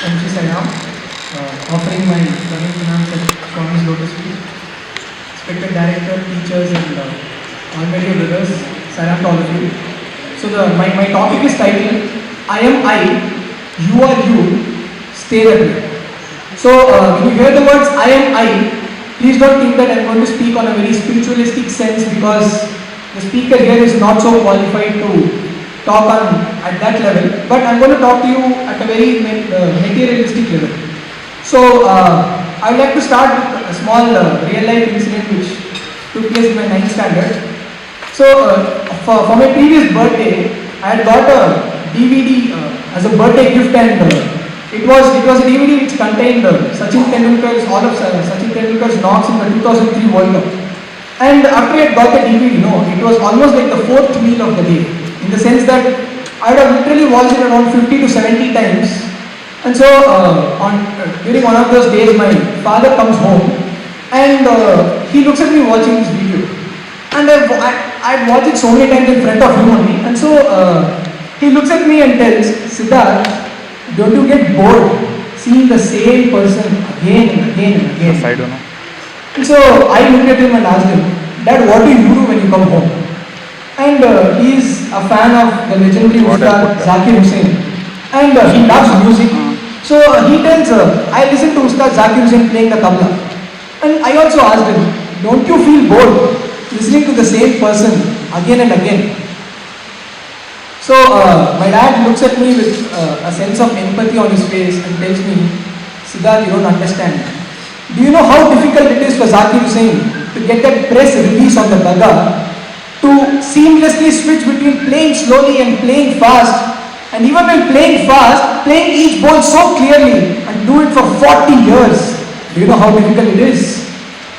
MC Saiyam, offering my learning finance at Swami's Lotus School. Respected director, teachers, and all my dear brothers, Saiyam to all of you. So my topic is titled, I am I, you are you, stay that way. So when you hear the words I am I, please don't think that I'm going to speak on a very spiritualistic sense, because the speaker here is not so qualified to talk on at that level, but I'm going to talk to you at a very materialistic level. So I would like to start with a small real life incident which took place in my 9th standard. So for my previous birthday, I had got a DVD as a birthday gift, and it was a DVD which contained Sachin Tendulkar's, all of Sachin Tendulkar's knocks in the 2003 World Cup. And after I had got the DVD, it was almost like the fourth meal of the day, in the sense that I would have literally watched it around 50 to 70 times. And so during one of those days, my father comes home and he looks at me watching this video. And I'd watched it so many times in front of him only. And so he looks at me and tells, Siddharth, don't you get bored seeing the same person again and again and again? Yes, I don't know. And so I looked at him and asked him, Dad, what do you do when you come home? And he is a fan of the legendary Ustad Zakir Hussain, and he loves music. So he tells, I listen to Ustad Zakir Hussain playing the tabla. And I also asked him, don't you feel bored listening to the same person again and again? So my dad looks at me with a sense of empathy on his face and tells me, Siddharth, you don't understand. Do you know how difficult it is for Zakir Hussain to get that press release on the daga, to seamlessly switch between playing slowly and playing fast, and even when playing fast, playing each ball so clearly, and do it for 40 years. Do you know how difficult it is?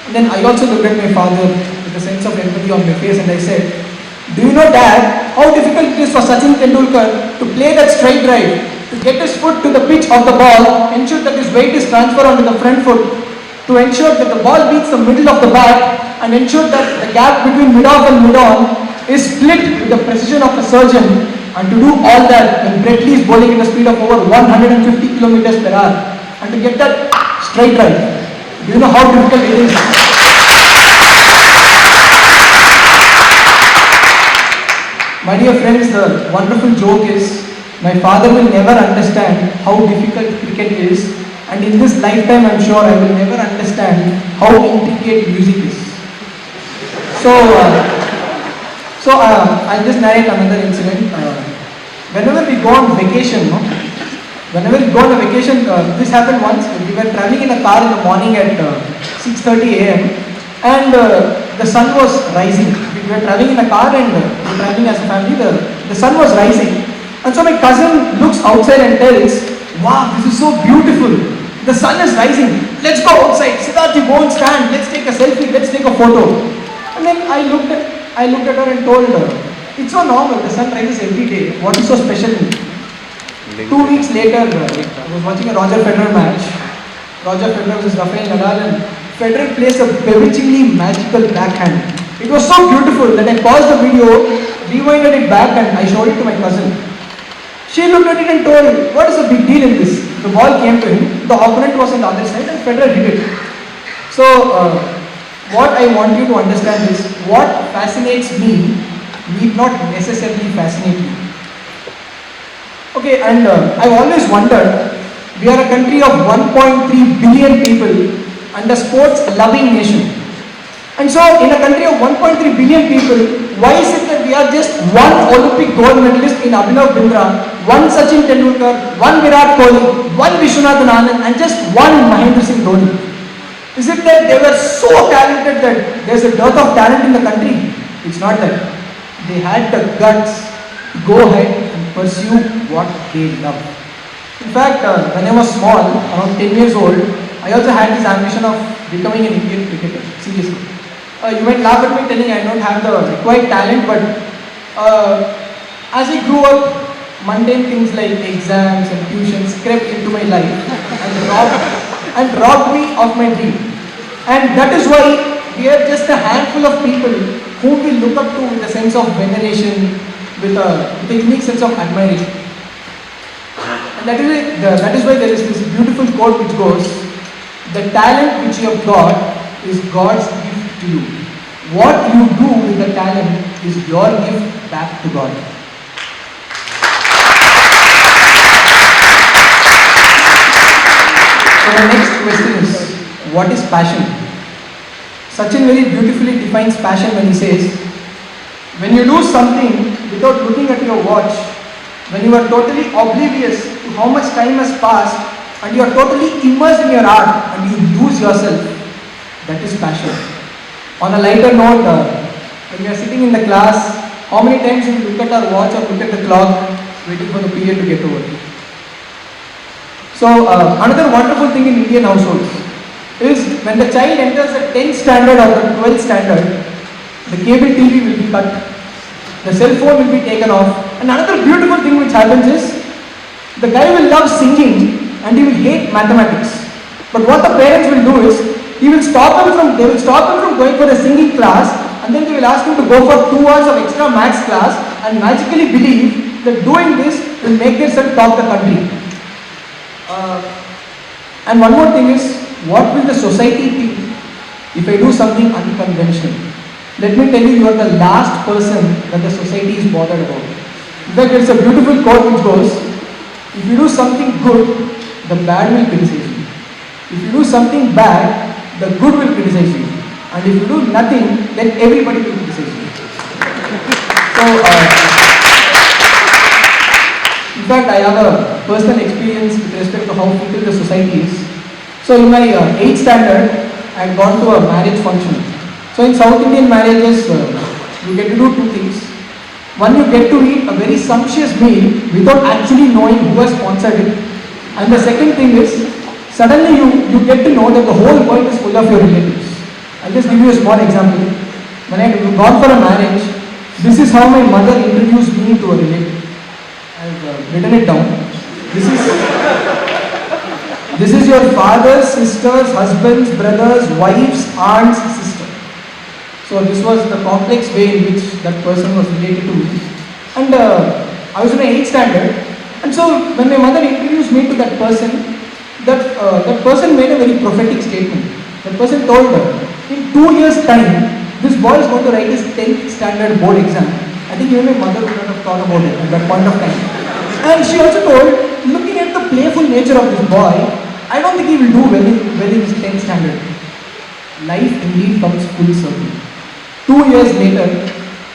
And then I also looked at my father with a sense of empathy on my face, and I said, do you know, Dad, how difficult it is for Sachin Tendulkar to play that straight drive, to get his foot to the pitch of the ball, ensure that his weight is transferred onto the front foot, to ensure that the ball beats the middle of the bat, and ensure that the gap between mid-off and mid-on is split with the precision of a surgeon, and to do all that when Brett Lee is bowling at a speed of over 150 kilometers per hour, and to get that straight drive. Do you know how difficult it is? My dear friends, the wonderful joke is, my father will never understand how difficult cricket is, and in this lifetime I'm sure I will never understand how intricate music is. So I'll just narrate another incident. Whenever we go on vacation, this happened once. We were traveling in a car in the morning at 6:30 a.m. and the sun was rising. We were traveling in a car and we were traveling as a family. The sun was rising, and so my cousin looks outside and tells, "Wow, this is so beautiful. The sun is rising. Let's go outside. Siddharth, you go and stand. Let's take a selfie. Let's take a photo." And then I looked at her and told her, "It's so normal. The sun rises every day. What is so special in it?" 2 weeks later, I was watching a Roger Federer match. Roger Federer versus Rafael Nadal, and Federer plays a bewitchingly magical backhand. It was so beautiful that I paused the video, rewinded it back, and I showed it to my cousin. She looked at it and told, "What is the big deal in this?" The ball came to him, the opponent was on the other side, and Federer hit it. So, what I want you to understand is, what fascinates me need not necessarily fascinate you. Okay, and I've always wondered, we are a country of 1.3 billion people and a sports-loving nation. And so, in a country of 1.3 billion people, why is it that we are just one Olympic gold medalist in Abhinav Bindra, one Sachin Tendulkar, one Virat Kohli, one Vishwanathan Anand, and just one Mahendra Singh Dhoni? Is it that they were so talented that there's a dearth of talent in the country? It's not that. They had the guts to go ahead and pursue what they love. In fact, when I was small, around 10 years old, I also had this ambition of becoming an Indian cricketer, seriously. You might laugh at me telling I don't have the required talent, but as I grew up, mundane things like exams and tuitions crept into my life and robbed me of my dream. And that is why we are just a handful of people whom we look up to with a sense of veneration, with a unique sense of admiration. And That is why there is this beautiful quote which goes, "The talent which you have got is God's gift to you. What you do with the talent is your gift back to God." So the next question is, what is passion? Sachin very beautifully defines passion when he says, when you do something without looking at your watch, when you are totally oblivious to how much time has passed and you are totally immersed in your art and you lose yourself, that is passion. On a lighter note, when we are sitting in the class, how many times we look at our watch or look at the clock waiting for the period to get over? So another wonderful thing in Indian households is when the child enters the 10th standard or the 12th standard, the cable TV will be cut, the cell phone will be taken off, and another beautiful thing which happens is the guy will love singing and he will hate mathematics. But what the parents will do is they will stop him from going for the singing class, and then they will ask him to go for 2 hours of extra maths class and magically believe that doing this will make their son top the country. And one more thing is, what will the society think if I do something unconventional? Let me tell you, you are the last person that the society is bothered about. In fact, there is a beautiful quote which goes, if you do something good, the bad will criticize you. If you do something bad, the good will criticize you. And if you do nothing, then everybody will criticize you. So, in fact, I have a personal experience with respect to how fickle the society is. So in my 8th standard, I had gone to a marriage function. So in South Indian marriages, you get to do 2 things. One, you get to eat a very sumptuous meal without actually knowing who has sponsored it. And the second thing is, suddenly you get to know that the whole world is full of your relatives. I'll just give you a small example. When I had gone for a marriage, this is how my mother introduced me to a relative. I've written it down. This is your father's sister's husband's brother's wife's aunt's sister. So this was the complex way in which that person was related to me. And I was in my 8th standard. And so when my mother introduced me to that person, that person made a very prophetic statement. That person told her, in 2 years' time, this boy is going to write his 10th standard board exam. I think even my mother would not have thought about it at that point of time. And she also told, looking at the playful nature of this boy, I don't think he will do well in his 10th standard. Life indeed comes full circle. 2 years later,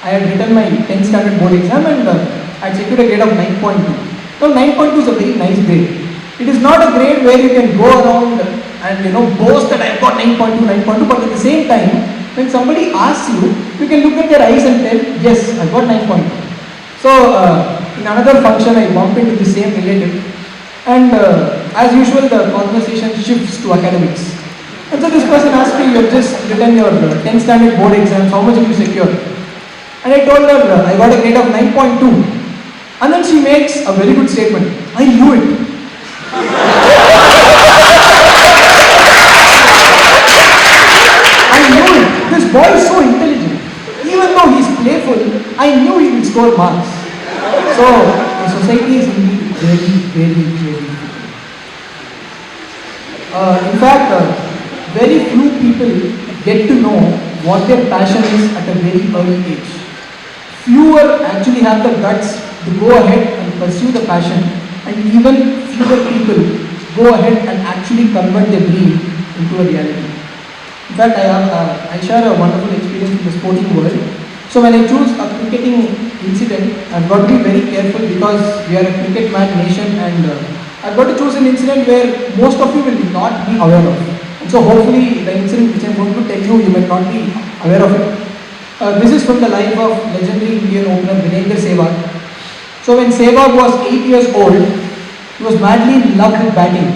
I had written my 10th standard board exam and I had secured a grade of 9.2. Now 9.2 is a very nice grade. It is not a grade where you can go around and boast that I've got 9.2, but at the same time, when somebody asks you, you can look at their eyes and tell, yes, I've got 9.2. So in another function, I bumped into the same relative. And as usual, the conversation shifts to academics. And so this person asked me, you have just written your 10th standard board exams, how much have you secured? And I told her, I got a grade of 9.2. And then she makes a very good statement, I knew it. I knew it. This boy is so intelligent. Even though he's playful, I knew he would score marks. So, the society is indeed very fickle. In fact, very few people get to know what their passion is at a very early age. Fewer actually have the guts to go ahead and pursue the passion, and even fewer people go ahead and actually convert their dream into a reality. In fact, I share a wonderful experience in the sporting world. So when I choose a cricketing incident, I've got to be very careful because we are a cricket mad nation, and I've got to choose an incident where most of you will not be aware of. And so hopefully the incident which I'm going to tell you, you may not be aware of it. This is from the life of legendary Indian opener Vinendra Sehwag. So when Sehwag was 8 years old, he was madly in love with batting.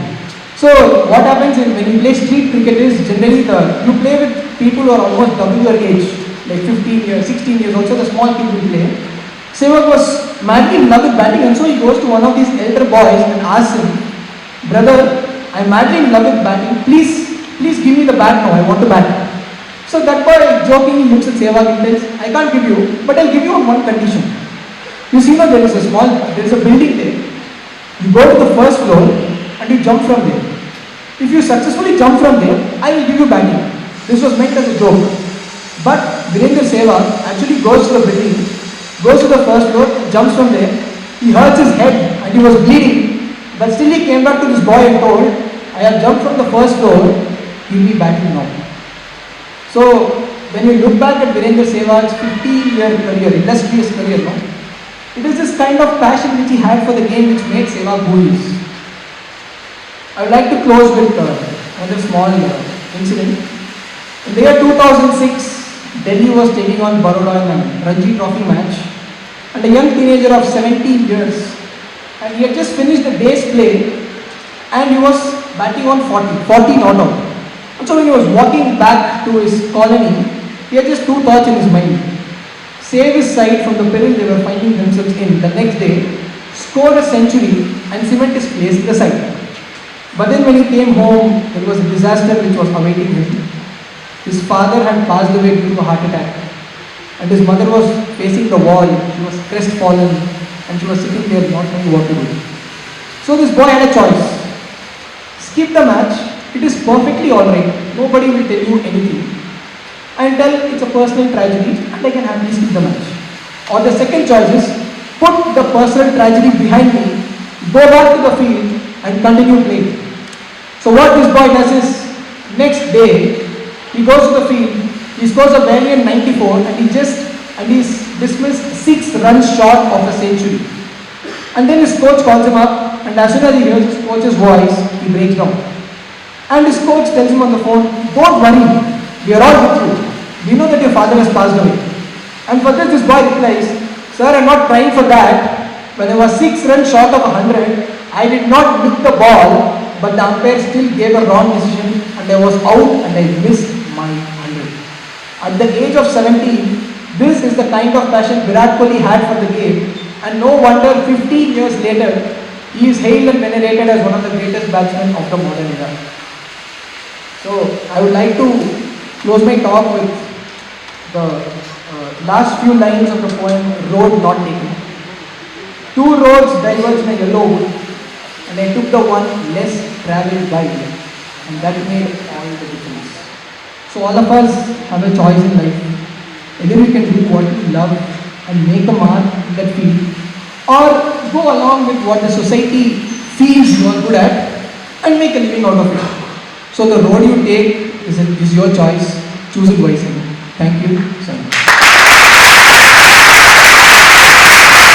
So what happens is when you play street cricket is generally you play with people who are almost double your age, like 15 years, 16 years, also the small kids will play. Sehwag was madly in love with batting, and so he goes to one of these elder boys and asks him, brother, I'm madly in love with batting, please give me the bat now, I want to bat. So that boy jokingly looks at Sehwag and says, I can't give you, but I'll give you on one condition. You see now there is a building there. You go to the first floor and you jump from there. If you successfully jump from there, I will give you batting. This was meant as a joke. But Virendra Sehwag actually goes to the building, goes to the first floor, jumps from there. He hurts his head and he was bleeding. But still he came back to this boy and told, I have jumped from the first floor, give me batting now. So when you look back at Virendra Sehwag's 15-year career, illustrious career, no? It is this kind of passion which he had for the game which made Sehwag who he is. I would like to close with another small incident. In the year 2006, Delhi was taking on Baroda in a Ranji Trophy match, and a young teenager of 17 years, and he had just finished the day's play, and he was batting on 40 not out. And so when he was walking back to his colony, he had just two thoughts in his mind. Save his side from the peril they were finding themselves in the next day, score a century and cement his place in the side. But then when he came home, there was a disaster which was awaiting him. His father had passed away due to a heart attack, and his mother was facing the wall. She was crestfallen and she was sitting there not knowing what to do. So this boy had a choice. Skip the match, it is perfectly alright, nobody will tell you anything. And tell it's a personal tragedy and I can happily skip the match. Or the second choice is, put the personal tragedy behind me, go back to the field and continue playing. So what this boy does is, next day, he goes to the field, he scores a valiant 94 and he's dismissed 6 runs short of a century. And then his coach calls him up, and as soon as he hears his coach's voice, he breaks down. And his coach tells him on the phone, don't worry, we are all with you. We know that your father has passed away. And for this boy replies, sir, I am not trying for that. When I was 6 runs short of 100, I did not nick the ball, but the umpire still gave a wrong decision and I was out and I missed my 100. At the age of 17, this is the kind of passion Virat Kohli had for the game, and no wonder 15 years later, he is hailed and venerated as one of the greatest batsmen of the modern era. So, I would like to close my talk with the last few lines of the poem, Road Not Taken. 2 roads diverged in a yellow wood, and I took the one less travelled by, and that made all the difference. So all of us have a choice in life. Either we can do what we love and make a mark in that field, or go along with what the society feels you are good at and make a living out of it. So the road you take is your choice. Choose it wisely. Thank you so much.